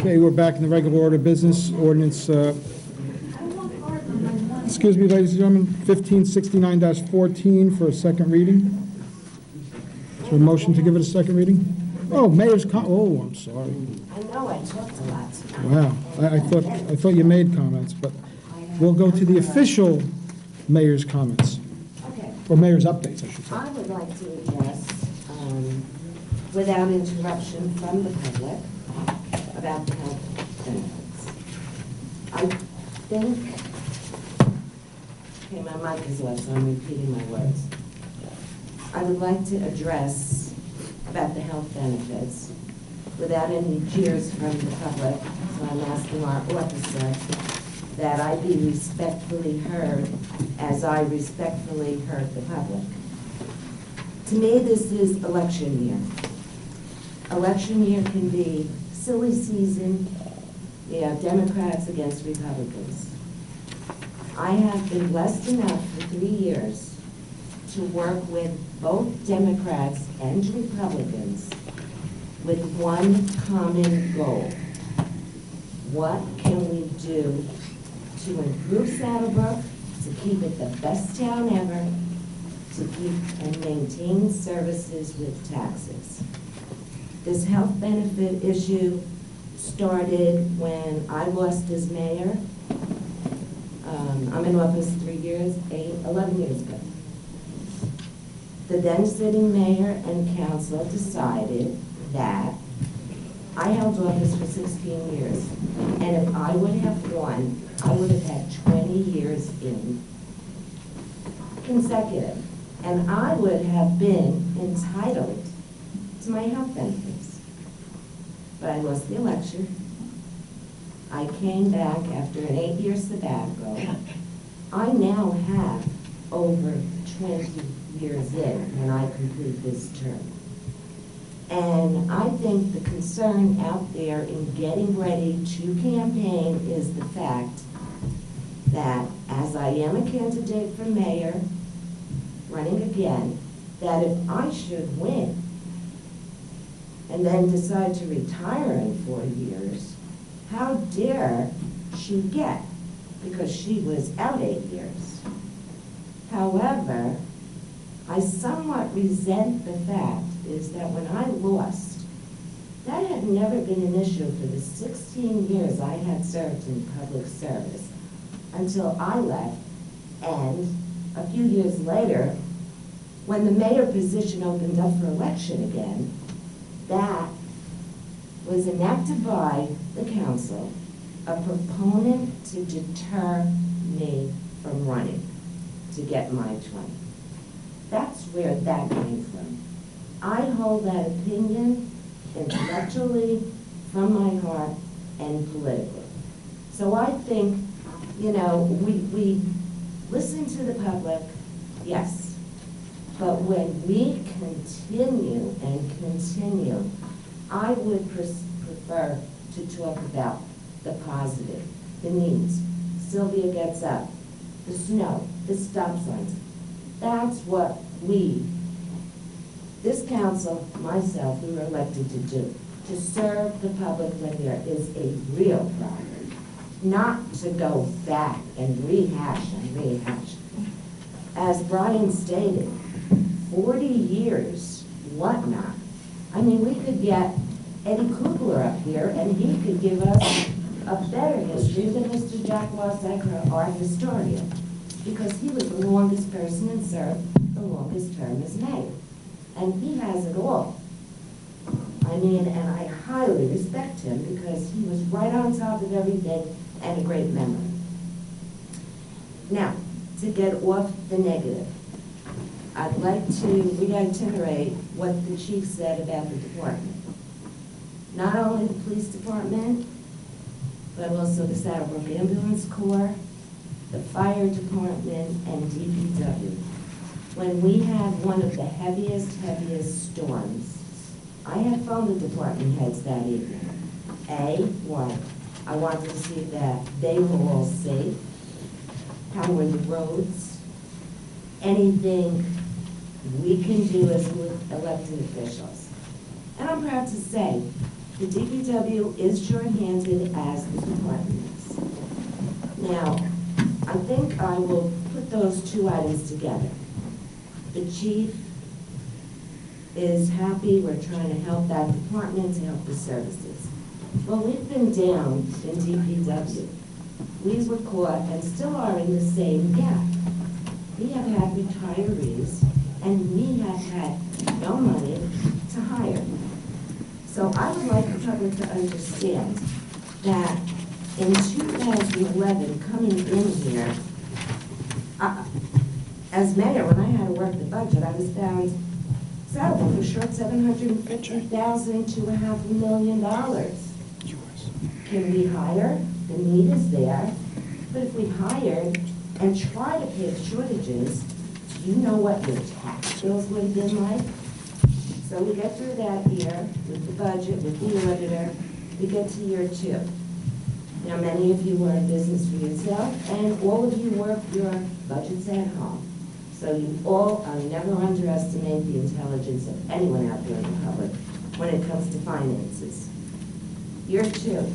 Okay, we're back in the regular order of business. Ordinance, excuse me, ladies and gentlemen, 1569-14 for a second reading. Is there a motion to give it a second reading? Oh, mayor's oh, I'm sorry. I know, I talked a lot. Wow, I thought you made comments, but we'll go to the official mayor's comments, Okay. or mayor's updates, I should say. I would like to address, without interruption from the public, about the health benefits. I think, okay, my mic is off, so I'm repeating my words. I would like to address about the health benefits without any jeers from the public, so I'm asking our officer that I be respectfully heard as I respectfully heard the public. To me, this is election year. Election year can be silly season, you know, Democrats against Republicans. I have been blessed enough for 3 years to work with both Democrats and Republicans with one common goal. What can we do to improve Saddlebrook, to keep it the best town ever, to keep and maintain services with taxes? This health benefit issue started when I lost as mayor. I'm in office 3 years, 11 years ago. The then sitting mayor and council decided that I held office for 16 years, and if I would have won, I would have had 20 years in consecutive, and I would have been entitled to my health benefits. But I lost the election. I came back after an 8-year sabbatical. I now have over 20 years in when I complete this term. And I think the concern out there in getting ready to campaign is the fact that, as I am a candidate for mayor, running again, that if I should win and then decide to retire in 4 years, how dare she get, because she was out 8 years. However, I somewhat resent the fact is that when I lost, that had never been an issue for the 16 years I had served in public service until I left, and a few years later, when the mayor position opened up for election again, that was enacted by the council, a proponent to deter me from running to get my 20. That's where that came from. I hold that opinion intellectually, from my heart, and politically. So I think, you know, we listen to the public, yes, but when we continue and continue, I would prefer to talk about the positive, the needs. Sylvia gets up, the snow, the stop signs. That's what we, this council, myself, we were elected to do, to serve the public when there is a real problem, not to go back and rehash and rehash. As Brian stated, 40 years, whatnot. I mean, we could get Eddie Kugler up here and he could give us a better history than Mr. Jack Wassaker, our historian, because he was the longest person and served the longest term as mayor. And he has it all. I mean, and I highly respect him because he was right on top of everything and a great memory. Now, to get off the negative, I'd like to reiterate what the chief said about the department. Not only the police department, but also the Saddlebrook Ambulance Corps, the fire department, and DPW. When we had one of the heaviest storms, I had phoned the department heads that evening. Why? I wanted to see that they were all safe. How were the roads? Anything we can do as elected officials. And I'm proud to say The DPW is short-handed as the department is. Now, I think I will put those two items together. The chief is happy, we're trying to help that department, to help the services. Well, we've been down in DPW. We were caught and still are in the same gap. We have had retirees, and we have had no money to hire. So I would like the public to understand that in 2011, coming in here, as mayor, when I had to work the budget, I was found salary was short $750,000 to $500,000. Can we hire? The need is there. But if we hired and try to pay the shortages, do you know what your tax bills would have been like? So we get through that year with the budget, with the auditor, we get to year 2. Now, many of you were in business for yourself, and all of you work your budgets at home. So you all never underestimate the intelligence of anyone out there in the public when it comes to finances. Year 2,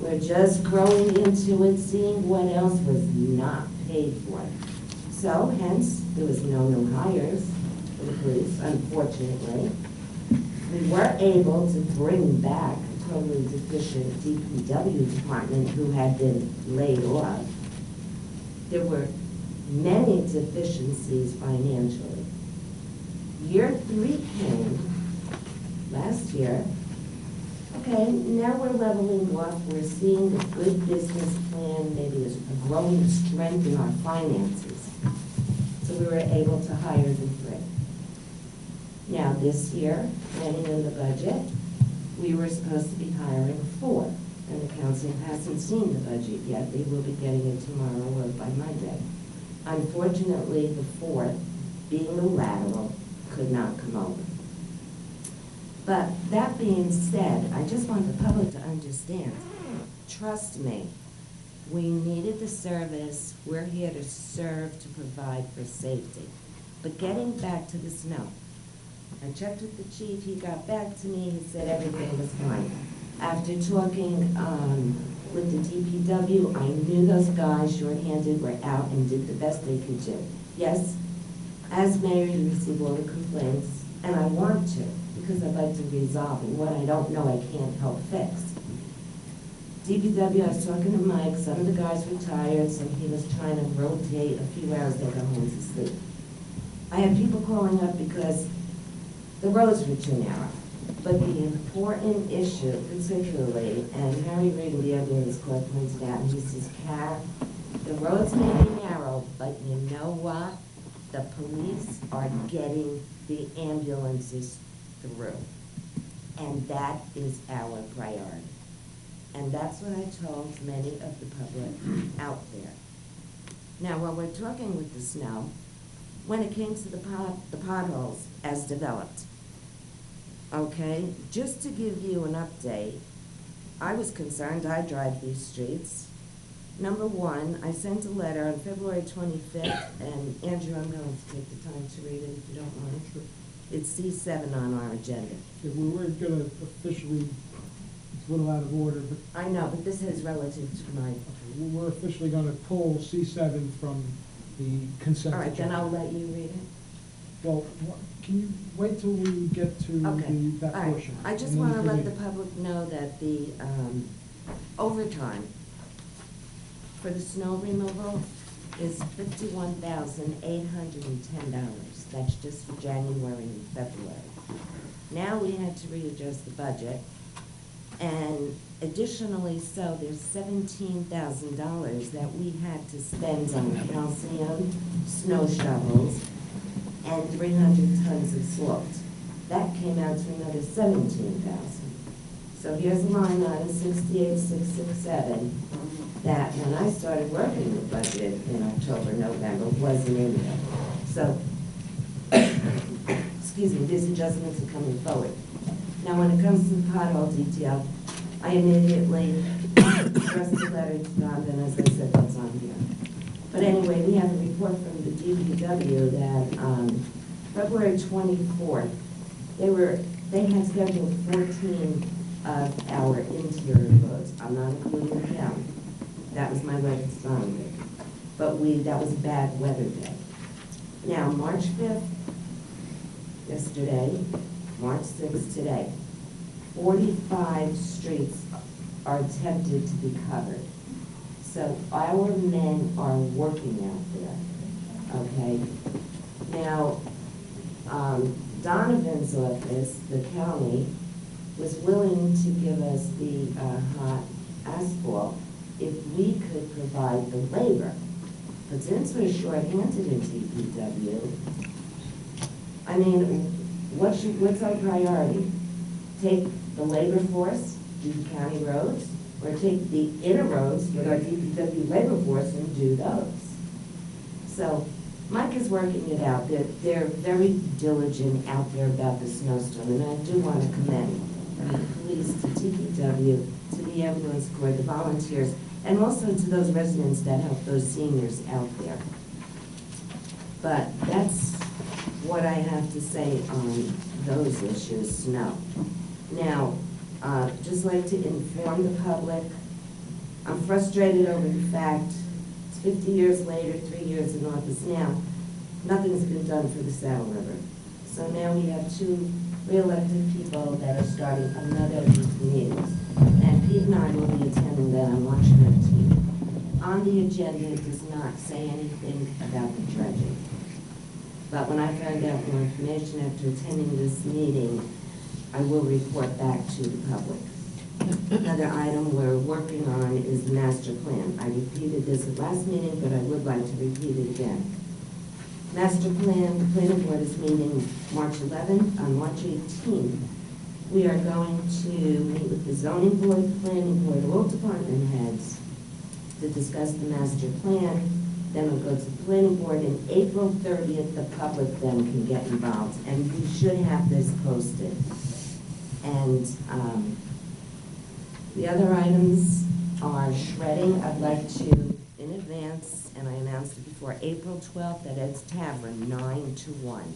we're just growing into it, seeing what else was not paid for. So hence, there was no new hires for the police, unfortunately. We were able to bring back a totally deficient DPW department who had been laid off. There were many deficiencies financially. Year 3 came last year. Okay, now we're leveling off. We're seeing a good business plan, maybe a growing strength in our finances. So we were able to hire the 3. Now this year, planning in the budget, we were supposed to be hiring 4. And the council hasn't seen the budget yet. They will be getting it tomorrow or by Monday. Unfortunately, the 4th, being a lateral, could not come over. But that being said, I just want the public to understand, trust me, we needed the service. We're here to serve, to provide for safety. But getting back to the snow, I checked with the chief, he got back to me, he said everything was fine. After talking with the DPW, I knew those guys, shorthanded, were out and did the best they could do. Yes, as mayor, you receive all the complaints, and I want to, because I'd like to resolve it. What I don't know, I can't help fix. DPW, I was talking to Mike, some of the guys retired, so he was trying to rotate a few hours, they go home to sleep. I had people calling up because the roads were too narrow. But the important issue, particularly, and Harry Reid in the ambulance corps pointed out, and he says, Kat, the roads may be narrow, but you know what? The police are getting the ambulances through. And that is our priority. And that's what I told many of the public out there. Now, while we're talking with the snow, when it came to the potholes as developed, okay, just to give you an update, I was concerned. I drive these streets. Number 1, I sent a letter on February 25th, and Andrew, I'm going to take the time to read it if you don't mind. It's C7 on our agenda. Yeah, we were going to officially, it's a little out of order, but I know, but this is relative to my... okay, we're officially going to pull C7 from the consent All right, agenda. then I'll let you read it. Well, can you wait till we get to Okay. that All right. portion? I just and then want to you can let read the it. public know that the overtime for the snow removal is $51,810. That's just for January and February. Now we had to readjust the budget, and additionally so, there's $17,000 that we had to spend on calcium, snow shovels, and 300 tons of salt. That came out to another $17,000. So here's a line item, 68,667, that when I started working the budget in October, November, wasn't in there. So, excuse me, these adjustments are coming forward. Now, when it comes to the pothole detail, I immediately addressed the letter to Don, and as I said, that's on here. But anyway, we have a report from the DPW that February 24th, they were They had scheduled 14 of our interior roads. I'm not including the county. That was my right to sign it. But that was a bad weather day. Now, March 5th, yesterday, March 6th, today, 45 streets are attempted to be covered. So our men are working out there, okay? Now, Donovan's office, the county, was willing to give us the hot asphalt if we could provide the labor. But since we're short-handed in DPW, I mean, what's our priority? Take the labor force, do the county roads, or take the inner roads with our DPW labor force and do those? So Mike is working it out. They're very diligent out there about the snowstorm, and I do want to commend the police, to DPW, to the ambulance corps, the volunteers, and also to those residents that help those seniors out there. But that's what I have to say on those issues, snow. Now, just like to inform the public, I'm frustrated over the fact, it's 50 years later, 3 years in office now, nothing's been done for the Saddle River. So now we have 2 re-elected people that are starting another of these meetings. And Pete and I will be attending that on March 15th. On the agenda, it does not say anything about the dredging. But when I find out more information after attending this meeting, I will report back to the public. Another item we're working on is the master plan. I repeated this at last meeting, but I would like to repeat it again. Master plan, the planning board is meeting March 11th. On March 18th, we are going to meet with the zoning board, planning board, all department heads to discuss the master plan. Then we'll go to the planning board, and April 30th, the public then can get involved. And we should have this posted. And the other items are shredding. I'd like to, in advance, and I announced it before, April 12th at Ed's Tavern, 9 to 1.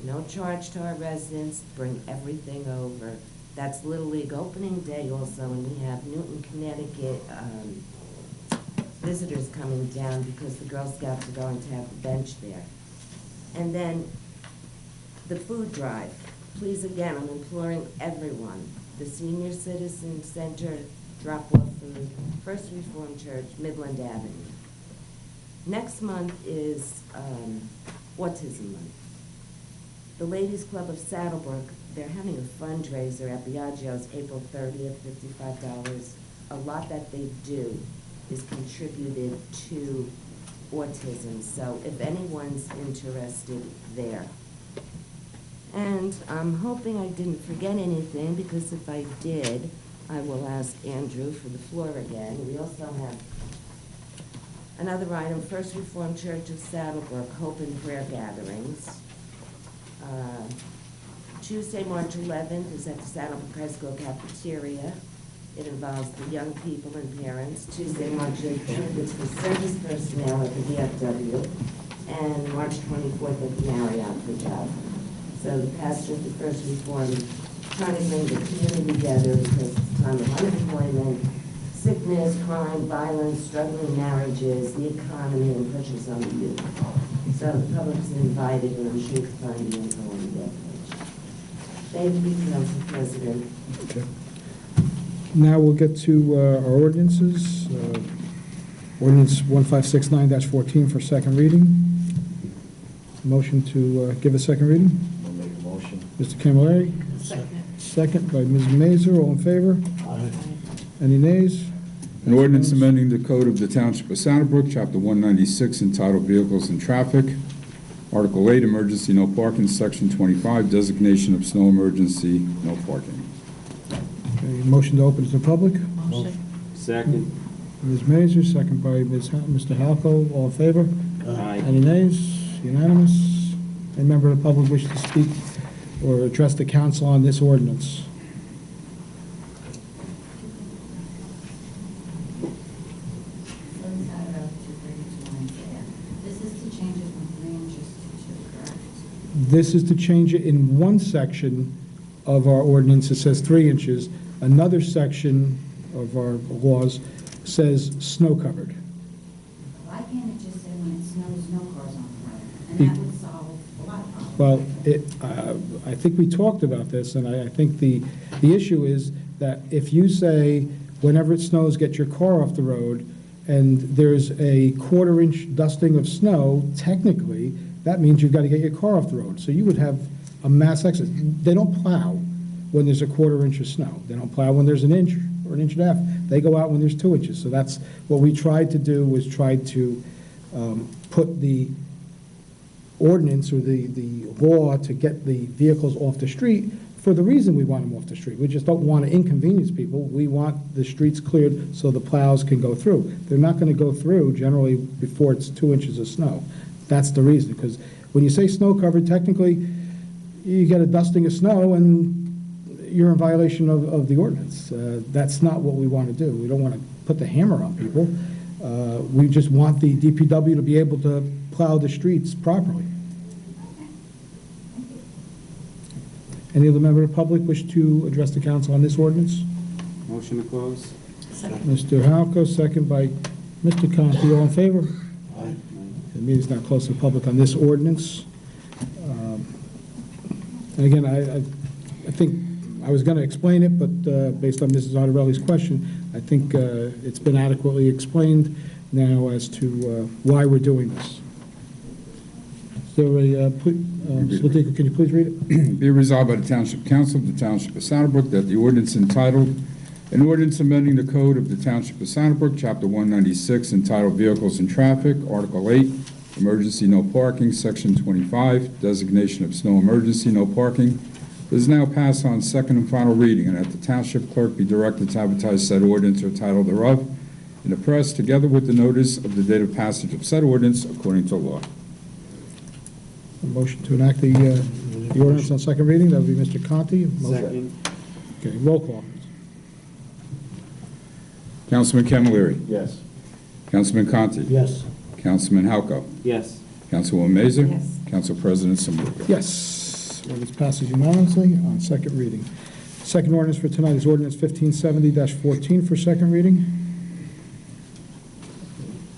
No charge to our residents, bring everything over. That's Little League opening day also, and we have Newton, Connecticut visitors coming down because the Girl Scouts are going to have a bench there. And then the food drive. Please, again, I'm imploring everyone, the Senior Citizen Center drop-off food, First Reformed Church, Midland Avenue. Next month is Autism Month. The Ladies Club of Saddlebrook, they're having a fundraiser at Biagio's April 30th, $55. A lot that they do is contributed to autism, so if anyone's interested there. And I'm hoping I didn't forget anything, because if I did, I will ask Andrew for the floor again. We also have another item, First Reformed Church of Saddlebrook, Hope and Prayer Gatherings. Tuesday, March 11th is at the Saddlebrook High School cafeteria. It involves the young people and parents. Tuesday, March 18th is for service personnel at the VFW, and March 24th at the Marriott for job. So the pastor of the First Reformed trying to bring the community together because it's time of unemployment, sickness, crime, violence, struggling marriages, the economy, and pressures on the youth. So the public's invited, and I'm sure you can find the info on the webpage. Thank you, Council President. Okay. Now we'll get to our ordinances. Ordinance 1569-14 for second reading. Motion to give a second reading? I'll make a motion. Mr. Camilleri? Second. Second by Ms. Mazur. All in favor? Aye. Any nays? An ordinance amending the code of the Township of Saddlebrook, Chapter 196, entitled Vehicles and Traffic, Article 8, Emergency No Parking, Section 25, Designation of Snow Emergency No Parking. Okay, motion to open to the public? Motion. Second. Ms. Mazur, second by Mr. Halco. All in favor? Aye. Any nays? Unanimous. Any member of the public wish to speak or address the council on this ordinance? This is to change it from 3 inches to 2, correct? This is to change it in one section of our ordinance, it says 3 inches. Another section of our laws says snow covered. Why can't it just say when it snows, no cars on the road? And that would solve a lot of problems. Well, I think we talked about this, and I think the issue is that if you say, whenever it snows, get your car off the road, and there's a 1/4 inch dusting of snow, technically, that means you've got to get your car off the road. So you would have a mass accident. They don't plow when there's a 1/4 inch of snow. They don't plow when there's an inch or an inch and a half. They go out when there's 2 inches. So that's what we tried to do, was try to put the ordinance or the law to get the vehicles off the street for the reason we want them off the street. We just don't want to inconvenience people. We want the streets cleared so the plows can go through. They're not going to go through generally before it's 2 inches of snow. That's the reason, because when you say snow covered, technically, you get a dusting of snow and you're in violation of the ordinance. That's not what we want to do. We don't want to put the hammer on people. We just want the DPW to be able to plow the streets properly. Any other member of the public wish to address the council on this ordinance? Motion to close? Mr. Halko, second by Mr. Conti. All in favor? Aye. The meeting's now closed to the public on this ordinance. And again, I think I was going to explain it, but based on Mrs. Artarelli's question, I think it's been adequately explained now as to why we're doing this. So, Mr. Latico, can you please read it? Be it resolved by the Township Council of the Township of Saddlebrook that the ordinance entitled, an ordinance amending the code of the Township of Saddlebrook, Chapter 196, entitled Vehicles and Traffic, Article 8, Emergency No Parking, Section 25, Designation of Snow Emergency No Parking, is now passed on second and final reading, and that the Township Clerk be directed to advertise said ordinance or title thereof in the press, together with the notice of the date of passage of said ordinance according to law. A motion to enact the ordinance on second reading, that would be Mr. Conti. Motion. Second? Okay, roll call. Councilman Camilleri. Yes. Councilman Conti. Yes. Councilman Halko. Yes. Councilwoman Mazer. Yes. Council President Samuka. Yes. Ordinance passes unanimously on second reading. Second ordinance for tonight is ordinance 1570-14 for second reading.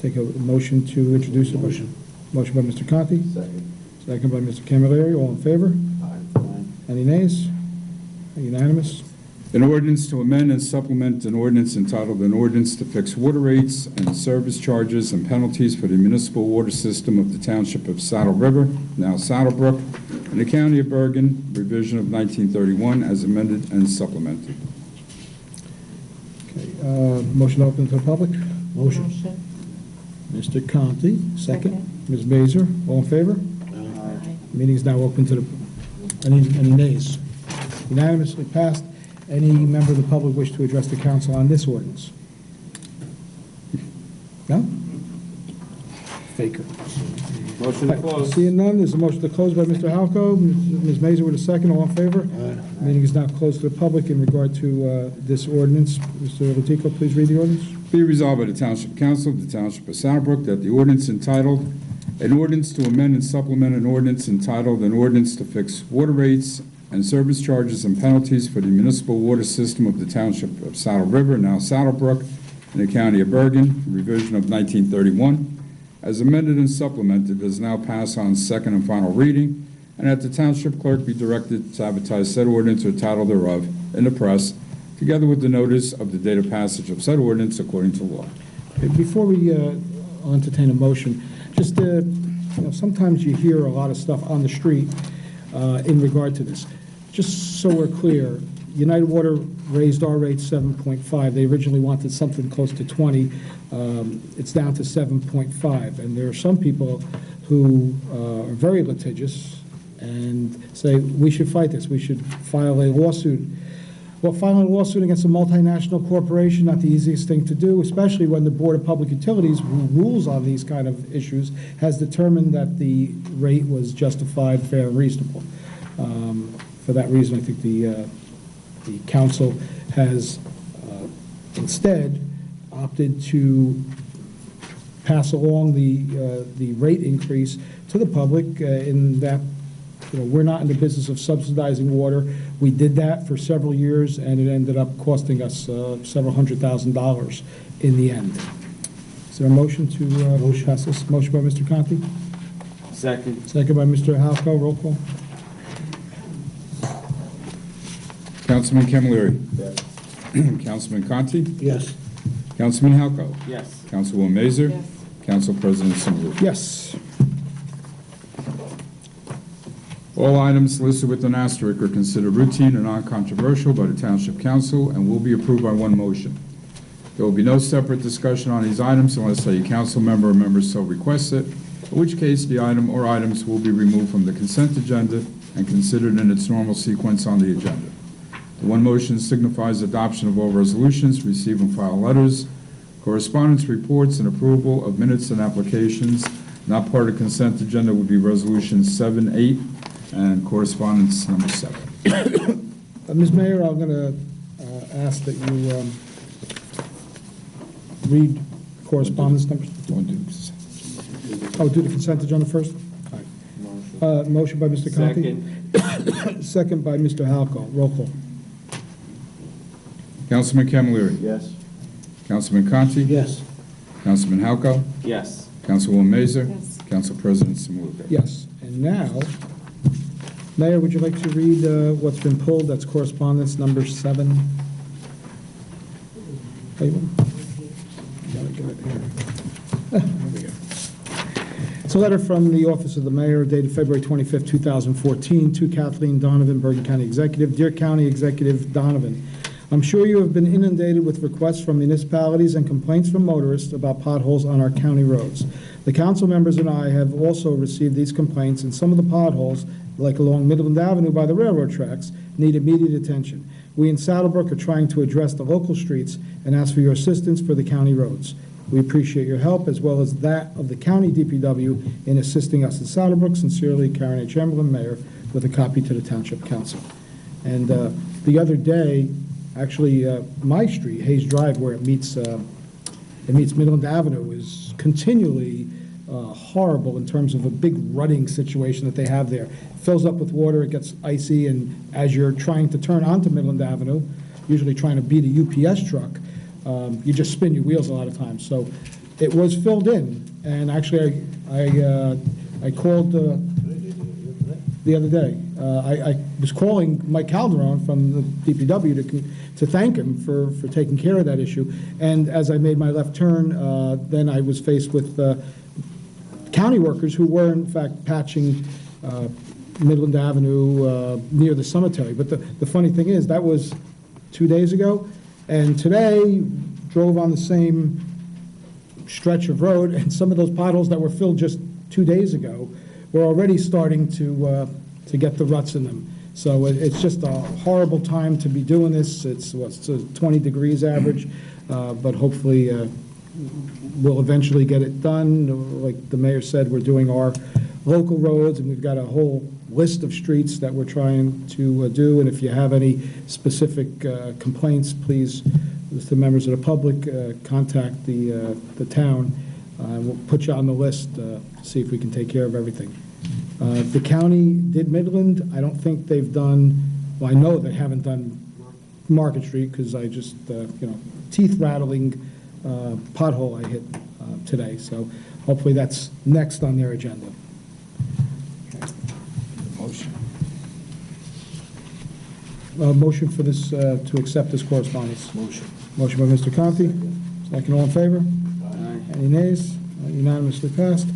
Take a motion to introduce it. Motion. Motion by Mr. Conti, Second? second by Mr. Camilleri. All in favor? Aye. Any nays? Unanimous. An ordinance to amend and supplement an ordinance entitled an ordinance to fix water rates and service charges and penalties for the municipal water system of the Township of Saddle River, now Saddlebrook, in the County of Bergen, revision of 1931, as amended and supplemented. Okay, motion open to the public? Motion. Mr. Conti, second. Second. Ms. Mazer, all in favor? Aye. Meeting is now open to the, any nays? Unanimously passed. Any member of the public wish to address the council on this ordinance? No? Faker. Motion to close? Seeing none, there's a motion to close by Mr. Halko. Ms. Mazer with a second, all in favor? Meeting is now closed to the public in regard to this ordinance. Mr. Latico, please read the ordinance. Be resolved by the Township Council of the Township of Saddlebrook that the ordinance entitled, an ordinance to amend and supplement an ordinance entitled, an ordinance to fix water rates and service charges and penalties for the municipal water system of the Township of Saddle River, now Saddlebrook, in the County of Bergen, revision of 1931, as amended and supplemented, does now pass on second and final reading, and that the Township Clerk be directed to advertise said ordinance or title thereof in the press, together with the notice of the date of passage of said ordinance according to law. Okay, before we I'll entertain a motion, just sometimes you hear a lot of stuff on the street in regard to this. Just so we're clear, United Water raised our rate 7.5. They originally wanted something close to 20. It's down to 7.5. And there are some people who are very litigious and say, we should fight this. We should file a lawsuit. Well, filing a lawsuit against a multinational corporation, not the easiest thing to do, especially when the Board of Public Utilities, who rules on these kind of issues, has determined that the rate was justified, fair, and reasonable. For that reason, I think the council has instead opted to pass along the rate increase to the public in that we're not in the business of subsidizing water. We did that for several years, and it ended up costing us several $100,000 in the end. Is there a motion to pass this? Motion by Mr. Conti, Second. second by Mr. Halco. Roll call. Councilman Camilleri. Yes. Councilman Conti. Yes. Councilman Halco. Yes. Councilwoman Mazer. Yes. Council President Simuluk. Yes. All items listed with an asterisk are considered routine and non-controversial by the Township Council and will be approved by one motion. There will be no separate discussion on these items unless a council member or member so requests it, in which case the item or items will be removed from the consent agenda and considered in its normal sequence on the agenda. The one motion signifies adoption of all resolutions, receive and file letters, correspondence reports, and approval of minutes and applications. Not part of the consent agenda would be resolutions 7, 8, and correspondence number 7. Ms. Mayor, I'm going to ask that you read correspondence numbers. Oh, do the consent agenda first? All right. Motion by Mr. Conti. Second. Second by Mr. Halco. Roll call. Councilman Camilleri. Yes. Councilman Conti. Yes. Councilman Halco. Yes. Councilwoman Mazer. Yes. Council President Simuluk. Yes. And now, Mayor, would you like to read what's been pulled? That's correspondence number 7. Hey, gotta get it here. There we go. It's a letter from the Office of the Mayor dated February 25th, 2014, to Kathleen Donovan, Bergen County Executive. Dear County Executive Donovan, I'm sure you have been inundated with requests from municipalities and complaints from motorists about potholes on our county roads. The council members and I have also received these complaints, and some of the potholes, like along Midland Avenue by the railroad tracks, need immediate attention. We in Saddlebrook are trying to address the local streets and ask for your assistance for the county roads. We appreciate your help, as well as that of the county DPW, in assisting us in Saddlebrook. Sincerely, Karen A. Chamberlain, Mayor, with a copy to the Township Council. And the other day, actually, my street, Hayes Drive, where it meets Midland Avenue, is continually horrible in terms of a big rutting situation that they have there. It fills up with water, it gets icy, and as you're trying to turn onto Midland Avenue, usually trying to beat a UPS truck, you just spin your wheels a lot of times. So it was filled in, and actually I called the other day. I was calling Mike Calderon from the DPW to thank him for taking care of that issue. And as I made my left turn, then I was faced with county workers who were in fact patching Midland Avenue near the cemetery. But the funny thing is, that was 2 days ago, and today drove on the same stretch of road, and some of those potholes that were filled just 2 days ago were already starting to get the ruts in them. So it's just a horrible time to be doing this. It's 20 degrees average, but hopefully we'll eventually get it done. Like the mayor said, we're doing our local roads, and we've got a whole list of streets that we're trying to do. And if you have any specific complaints, please, with the members of the public, contact the town. We'll put you on the list to see if we can take care of everything. The county did Midland. I don't think they've done, well, I know they haven't done Market Street, because I just, teeth-rattling pothole I hit today. So hopefully that's next on their agenda. Motion. Motion for this, to accept this correspondence. Motion. Motion by Mr. Conti. Second, all in favor? Aye. Any nays? Unanimously passed.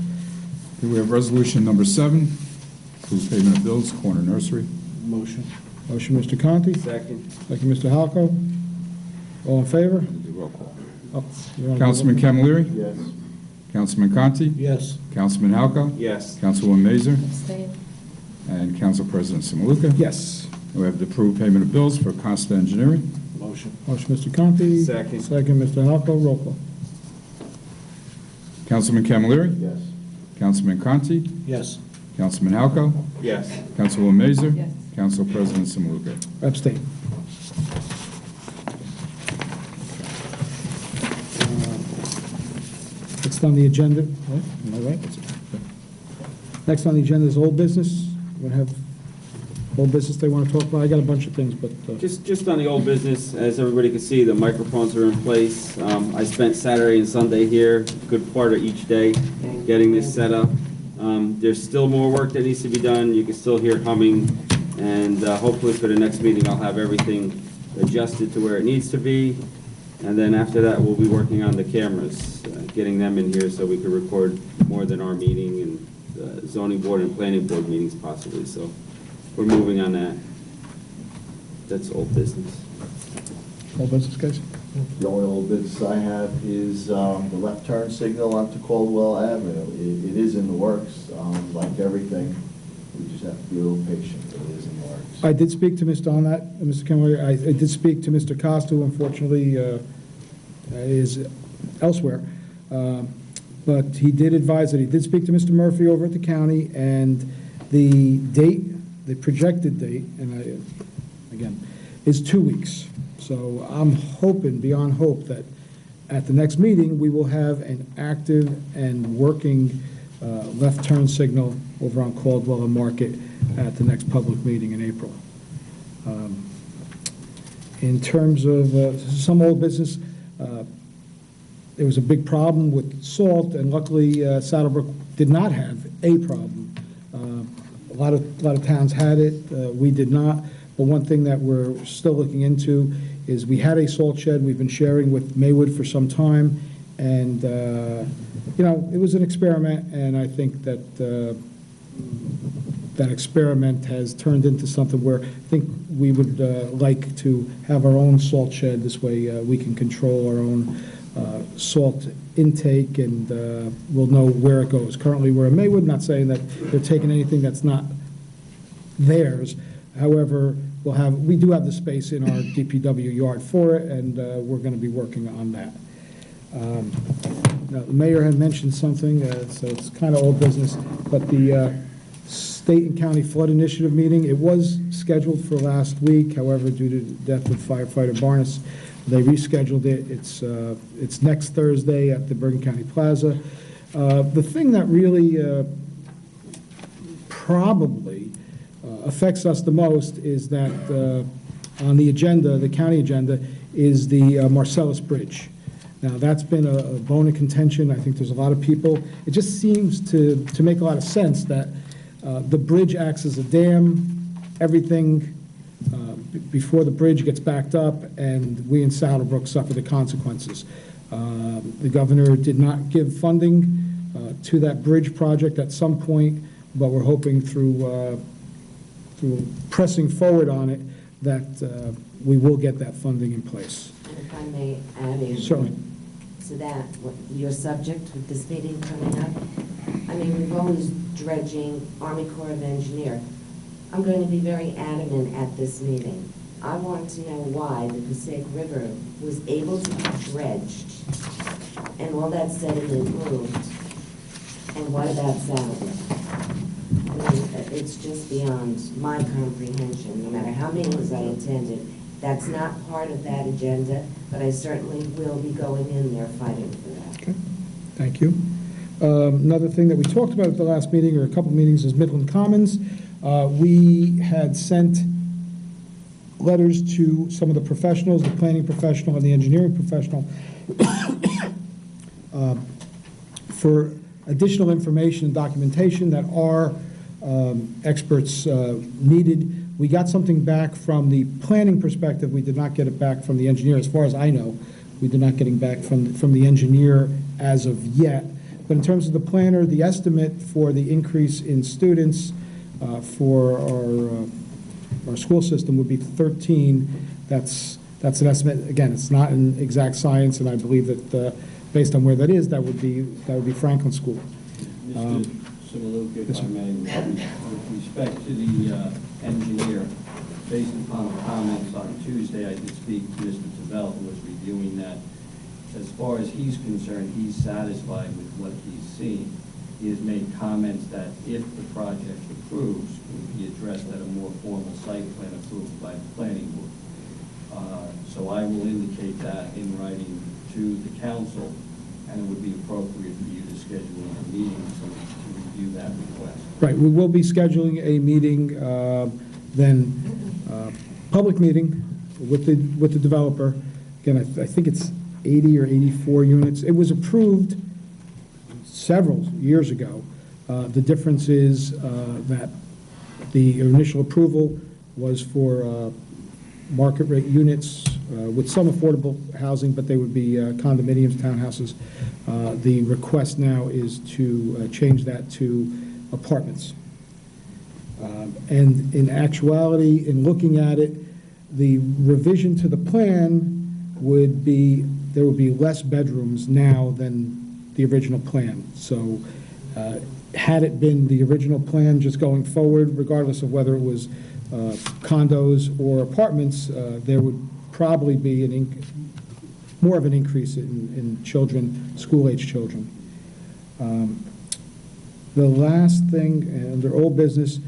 Okay, we have resolution number 7, approve payment of bills, corner nursery. Motion. Motion, Mr. Conti. Second. Second, Mr. Halco. All in favor? Do roll call. Oh, you're on. Councilman Camilleri. Yes. Councilman Conti. Yes. Councilman Halco. Yes. Councilwoman Mazer. Abstain. And Council President Simuluk. Yes. And we have the approved payment of bills for Costa Engineering. Motion. Motion, Mr. Conti. Second. Second, Mr. Halco. Roll call. Councilman Camilleri. Yes. Councilman Conti. Yes. Councilman Halco. Yes. Councilwoman Mazer. Yes. Council President Simuluk. Abstain. Next on the agenda, what? Am I right? Next on the agenda is old business. We're going to have old business they want to talk about? I got a bunch of things, but, Just on the old business, as everybody can see, the microphones are in place. I spent Saturday and Sunday here, a good part of each day, getting this set up. There's still more work that needs to be done. You can still hear humming, and hopefully for the next meeting, I'll have everything adjusted to where it needs to be. And then after that, we'll be working on the cameras, getting them in here so we can record more than our meeting and zoning board and planning board meetings possibly. So we're moving on that. That's old business. old business, guys? The only old business I have is the left turn signal onto Caldwell Avenue. It is in the works, like everything. We just have to be a little patient, but it is in the works. I did speak to Mr. on that, Mr. Kenway. I did speak to Mr. Costa, who unfortunately is elsewhere. But he did advise that he did speak to Mr. Murphy over at the county, and the date, the projected date, and again, is 2 weeks. So I'm hoping, beyond hope, that at the next meeting, we will have an active and working left turn signal over on Caldwell and Market at the next public meeting in April. In terms of some old business, there was a big problem with salt, and luckily Saddlebrook did not have a problem. A lot of towns had it. We did not. But one thing that we're still looking into is we had a salt shed we've been sharing with Maywood for some time, and you know, it was an experiment, and I think that that experiment has turned into something where I think we would like to have our own salt shed. This way we can control our own salt intake, and we'll know where it goes. Currently, we're in Maywood, not saying that they're taking anything that's not theirs. However, we do have the space in our DPW yard for it, and we're going to be working on that. Now, the mayor had mentioned something, so it's kind of old business, but the state and county flood initiative meeting, it was scheduled for last week. However, due to the death of firefighter Barnes, they rescheduled it. It's next Thursday at the Bergen County Plaza. The thing that really probably affects us the most is that on the agenda, the county agenda, is the Marcellus Bridge. Now, that's been a bone of contention. I think there's a lot of people. It just seems to make a lot of sense that the bridge acts as a dam. Everything before the bridge gets backed up, and we in Saddlebrook suffer the consequences. The governor did not give funding to that bridge project at some point, but we're hoping through pressing forward on it that we will get that funding in place. And if I may add in Certainly. to that, your subject with this meeting coming up, I mean, we've always dredging Army Corps of Engineer. I'm going to be very adamant at this meeting. I want to know why the Passaic River was able to be dredged and all that sediment moved. And what about Saddlebrook? I mean, it's just beyond my comprehension, no matter how many meetings I attended. That's not part of that agenda, but I certainly will be going in there fighting for that. Okay, thank you. Another thing that we talked about at the last meeting, or a couple meetings, is Midland Commons. We had sent letters to some of the professionals, the planning professional and the engineering professional, for additional information and documentation that our experts needed. We got something back from the planning perspective. We did not get it back from the engineer. As far as I know, we did not get it back from the engineer as of yet. But in terms of the planner, the estimate for the increase in students for our school system would be 13. That's an estimate. Again, it's not an exact science, and I believe that based on where that is, that would be Franklin School. Mr. Simaluka, if I may, with respect to the engineer, based upon the comments on Tuesday, I did speak to Mr. Tavel, who was reviewing that. As far as he's concerned, he's satisfied with what he's seen. He has made comments that if the project approves, it will be addressed at a more formal site plan approved by the planning board. So I will indicate that in writing to the council, and it would be appropriate for you to schedule a meeting to review that request. Right, we will be scheduling a meeting Then, public meeting with the developer. Again, I think it's 80 or 84 units. It was approved several years ago. The difference is that the initial approval was for market rate units with some affordable housing, but they would be condominiums, townhouses. The request now is to change that to apartments. And in actuality, in looking at it, the revision to the plan would be, there would be less bedrooms now than the original plan. So had it been the original plan just going forward, regardless of whether it was condos or apartments, there would probably be more of an increase in children, school-age children. The last thing, under old business,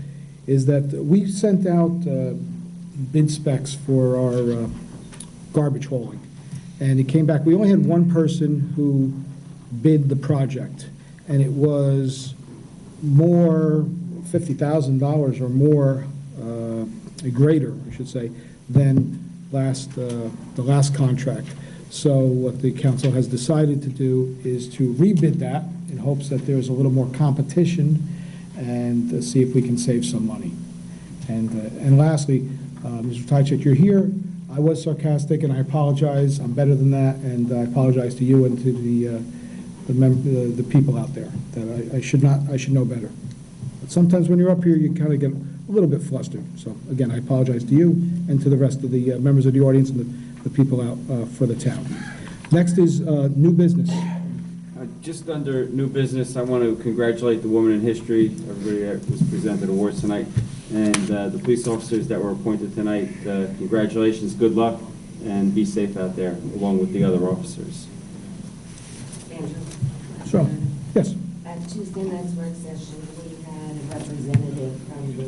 is that we sent out bid specs for our garbage hauling. And it came back, we only had one person who bid the project, and it was more, $50,000 or more, greater, I should say, than the last contract. So what the council has decided to do is to rebid that in hopes that there's a little more competition and see if we can save some money. And lastly, Mr. Township, you're here. I was sarcastic, and I apologize. I'm better than that, and I apologize to you and to the people out there that I should know better. But sometimes when you're up here, you kind of get a little bit flustered. So again, I apologize to you and to the rest of the members of the audience and the people out for the town. Next is new business. Just under new business, I want to congratulate the Woman in History, everybody that was presented awards tonight, and the police officers that were appointed tonight. Congratulations, good luck, and be safe out there, along with the other officers. Andrew? So, yes. At Tuesday night's work session, we had a representative from the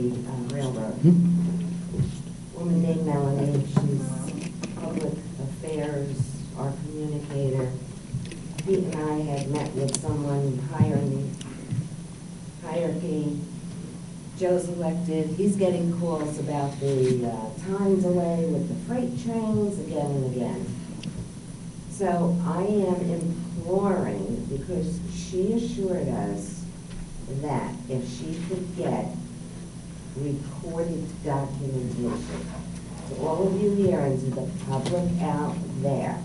railroad. Woman named Melanie. She's public affairs, our communicator. Pete and I had met with someone higher in the hierarchy. Joe's elected. He's getting calls about the time delay with the freight trains again and again. So I am imploring, because she assured us that if she could get recorded documentation to all of you here and to the public out there,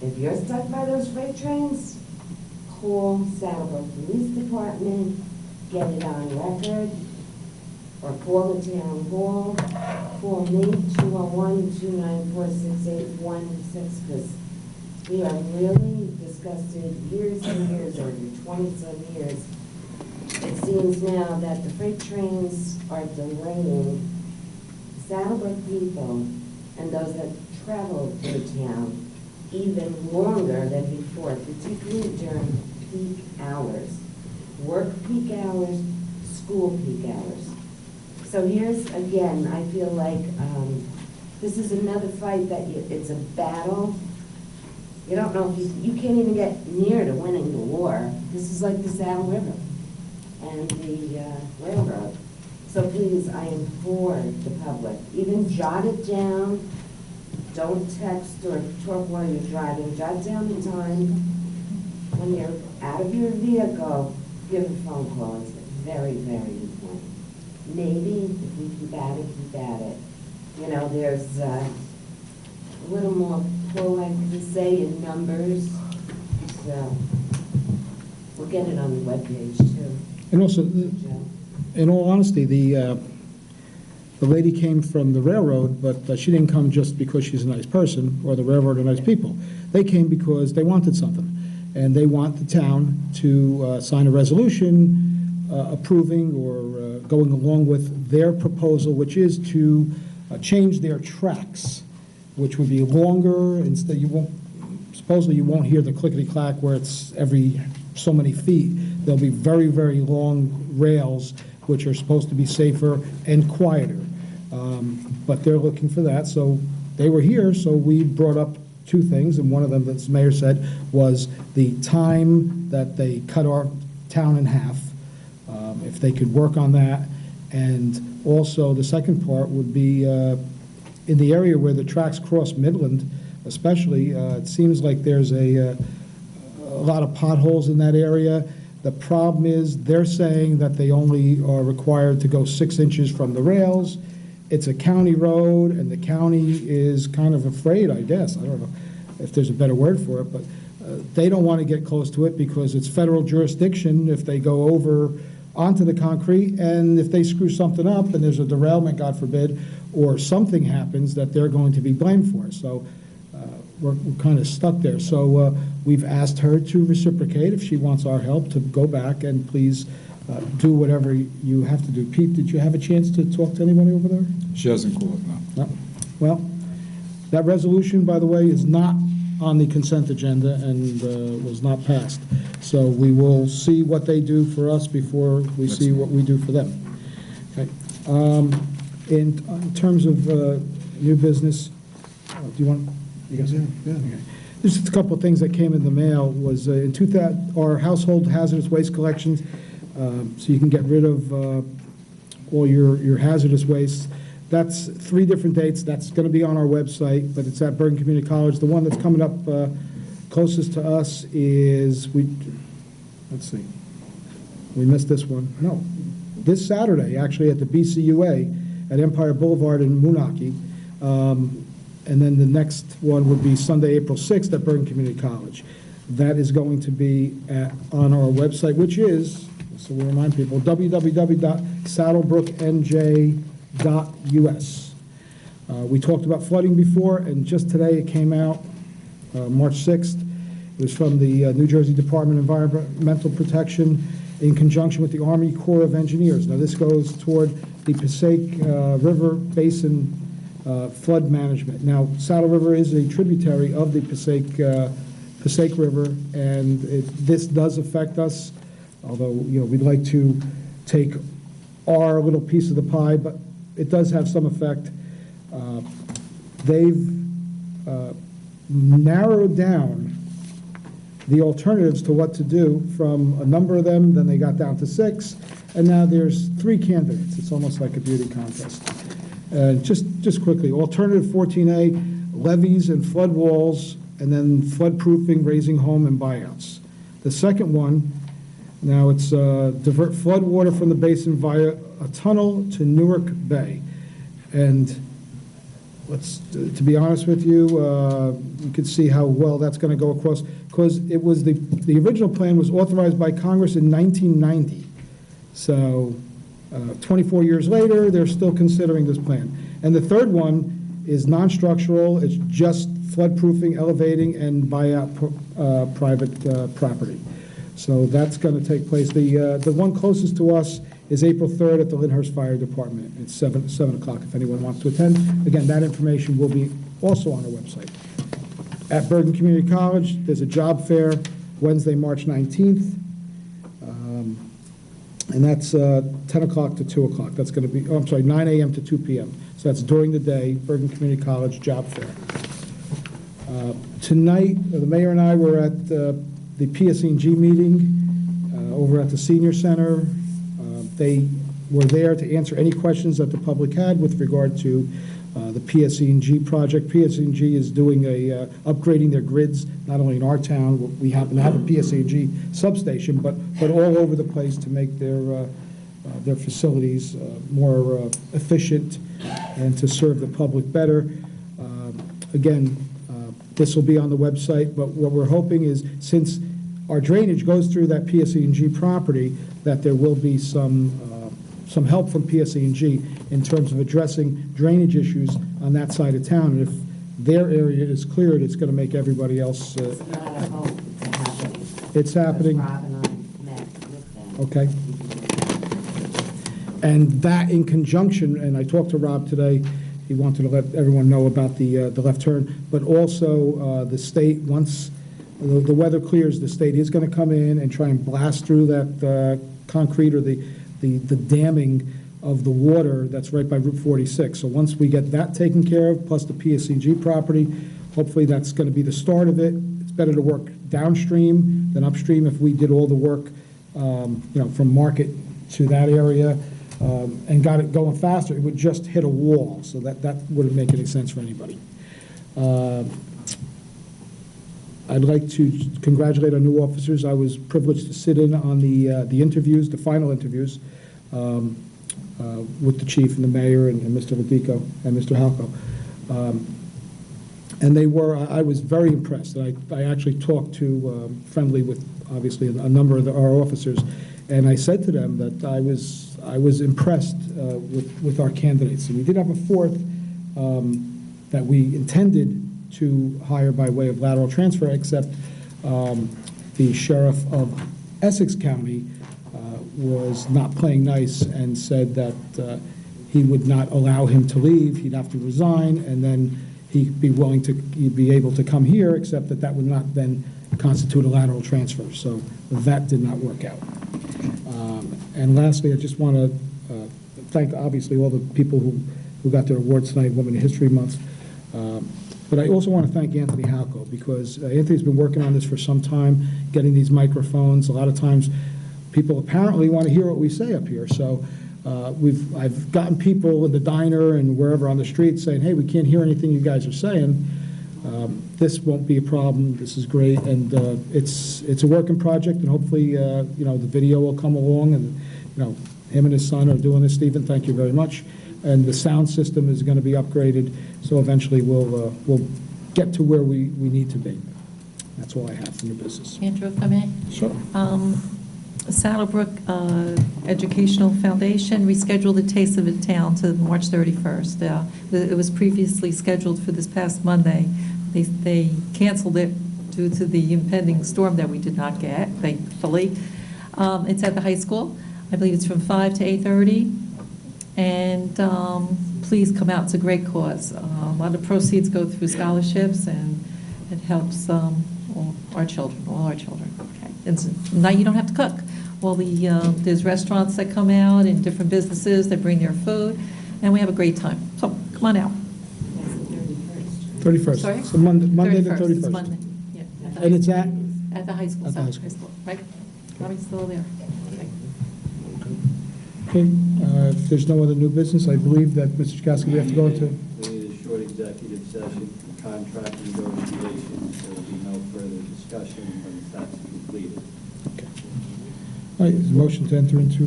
if you're stuck by those freight trains, call Saddlebrook Police Department, get it on record, or call the town hall, call me, 201-294-6816, because we are really disgusted years and years, over 20-some years. It seems now that the freight trains are delaying Saddlebrook people and those that travel to the town even longer than before, particularly during peak hours. Work peak hours, school peak hours. So here's, again, I feel like this is another fight that it's a battle. You don't know if you can't even get near to winning the war. This is like the Saddle River and the railroad. So please, I implore the public, even jot it down. Don't text or talk while you're driving. Jot down the time. When you're out of your vehicle, give a phone call. It's very, very important. Maybe if we keep at it. You know, there's a little more pull, I can say, in numbers. So we'll get it on the webpage too. And also, in all honesty, the lady came from the railroad, but she didn't come just because she's a nice person or the railroad are nice people. They came because they wanted something, and they want the town to sign a resolution approving or going along with their proposal, which is to change their tracks, which would be longer. Instead, supposedly you won't hear the clickety-clack where it's every so many feet. There'll be very, very long rails, which are supposed to be safer and quieter. But they're looking for that, so they were here, so we brought up two things, and one of them, as the mayor said, was the time that they cut our town in half, if they could work on that, and Also, the second part would be in the area where the tracks cross Midland, especially, it seems like there's a lot of potholes in that area. The problem is, they're saying that they only are required to go 6 inches from the rails. It's a county road, and the county is kind of afraid, I guess, I don't know if there's a better word for it, but they don't want to get close to it because it's federal jurisdiction if they go over onto the concrete, and if they screw something up and there's a derailment, God forbid, or something happens, that they're going to be blamed for. So we're kind of stuck there. So we've asked her to reciprocate if she wants our help, to go back and please do whatever you have to do. Pete, did you have a chance to talk to anybody over there? She hasn't called, no. No. Well, that resolution, by the way, is not on the consent agenda and was not passed. So we will see what they do for us before we see what we do for them. Okay. In terms of new business, do you want? You guys? Yeah. Okay. There's just a couple of things that came in the mail. Was in 2000 our household hazardous waste collections, so you can get rid of all your hazardous waste. That's 3 different dates. That's going to be on our website, but it's at Bergen Community College. The one that's coming up closest to us is, let's see, we missed this one. No, this Saturday, actually, at the BCUA at Empire Boulevard in Moonachie. And then the next one would be Sunday, April 6th at Bergen Community College. That is going to be on our website, which is, so we remind people, www.saddlebrooknj.us. We talked about flooding before, and just today it came out, March 6th. It was from the New Jersey Department of Environmental Protection in conjunction with the Army Corps of Engineers. Now, this goes toward the Passaic River Basin flood management. Now, Saddle River is a tributary of the Passaic River, and this does affect us, although, we'd like to take our little piece of the pie, but it does have some effect. They've narrowed down the alternatives to what to do from a number of them, then they got down to 6, and now there's 3 candidates. It's almost like a beauty contest. Just quickly, alternative 14A, levees and flood walls, and then flood-proofing, raising home, and buyouts. The second one, now it's divert flood water from the basin via a tunnel to Newark Bay. And to be honest with you, you can see how well that's going to go across, because it was the original plan was authorized by Congress in 1990. So 24 years later, they're still considering this plan. And the third one is non-structural. It's just flood-proofing, elevating, and buyout private property. So that's going to take place. The one closest to us is April 3rd at the Lyndhurst Fire Department. It's 7 o'clock if anyone wants to attend. Again, that information will be also on our website. At Bergen Community College, there's a job fair Wednesday, March 19th. And that's 10 o'clock to 2 o'clock. That's going to be, 9 a.m. to 2 p.m. So that's during the day, Bergen Community College job fair. Tonight, the mayor and I were at the PSE&G meeting over at the Senior Center. They were there to answer any questions that the public had with regard to the PSE&G project. PSE&G is doing upgrading their grids, not only in our town. We happen to have a PSE&G substation, but all over the place to make their facilities more efficient and to serve the public better. Again, this will be on the website, but what we're hoping is, since our drainage goes through that PSE&G property, that there will be some help from PSE&G in terms of addressing drainage issues on that side of town. And if their area is cleared, it's going to make everybody else. It's not a hope, it's happening. It's happening. Rob and I met with them. Okay. And that in conjunction, and I talked to Rob today, he wanted to let everyone know about the left turn, but also the state, once the weather clears, the state is going to come in and try and blast through that concrete or the damming of the water that's right by Route 46. So once we get that taken care of, plus the PSE&G property, hopefully that's going to be the start of it. It's better to work downstream than upstream if we did all the work, from Market to that area. and got it going faster, it would just hit a wall, so that wouldn't make any sense for anybody. I'd like to congratulate our new officers. I was privileged to sit in on the interviews, the final interviews, with the chief and the mayor and Mr. Ladico and Mr. Halco. And I was very impressed. I actually talked friendly with, obviously, a number of our officers, and I said to them that I was impressed with our candidates. And we did have a fourth that we intended to hire by way of lateral transfer, except the sheriff of Essex County was not playing nice and said that he would not allow him to leave. He'd have to resign, and then he'd be able to come here, except that would not then constitute a lateral transfer. So that did not work out. And lastly, I just want to thank, obviously, all the people who got their awards tonight, Women in History Month. But I also want to thank Anthony Halco, because Anthony's been working on this for some time, getting these microphones. A lot of times, people apparently want to hear what we say up here. So I've gotten people in the diner and wherever on the street saying, hey, we can't hear anything you guys are saying. This won't be a problem. This is great, and it's a working project, and hopefully, the video will come along, and him and his son are doing this. Stephen, thank you very much. And the sound system is going to be upgraded, so eventually we'll get to where we need to be. That's all I have for your business. Andrew, if I may? Sure. Saddlebrook Educational Foundation rescheduled the Taste of It Town to March 31st. It was previously scheduled for this past Monday. They canceled it due to the impending storm that we did not get, thankfully. It's at the high school. I believe it's from 5 to 8:30. And please come out. It's a great cause. A lot of proceeds go through scholarships, and it helps all our children. Okay. It's not, you don't have to cook. There's restaurants that come out and different businesses that bring their food, and we have a great time. So come on out. 31st. Sorry? So Monday the 31st. It's Monday. Yeah. And it's at? At the high school. At the high South school. Right? Mommy's still there. Okay, if there's no other new business, I believe that, Mr. Chakowski, we have to go into... We need a short executive session for contract negotiations. There will be no further discussion when that's completed. Okay. All right, is a motion to enter into...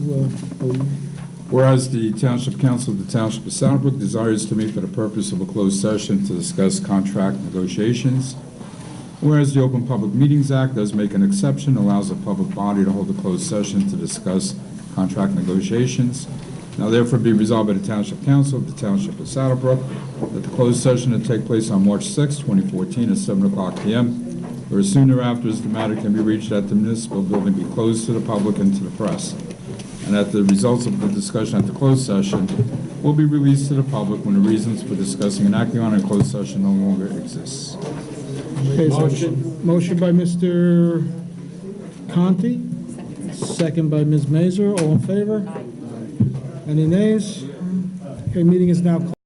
Whereas the Township Council of the Township of Saddlebrook desires to meet for the purpose of a closed session to discuss contract negotiations. Whereas the Open Public Meetings Act does make an exception, allows a public body to hold a closed session to discuss contract negotiations. Now therefore be resolved by the Township Council of the Township of Saddlebrook that the closed session to take place on March 6, 2014 at 7:00 p.m. or as soon thereafter as the matter can be reached at the municipal building be closed to the public and to the press. And that the results of the discussion at the closed session will be released to the public when the reasons for discussing and acting on a closed session no longer exists. Okay, motion by Mr. Conti, second by Ms. Mazur. All in favor? Any nays? Okay, meeting is now closed.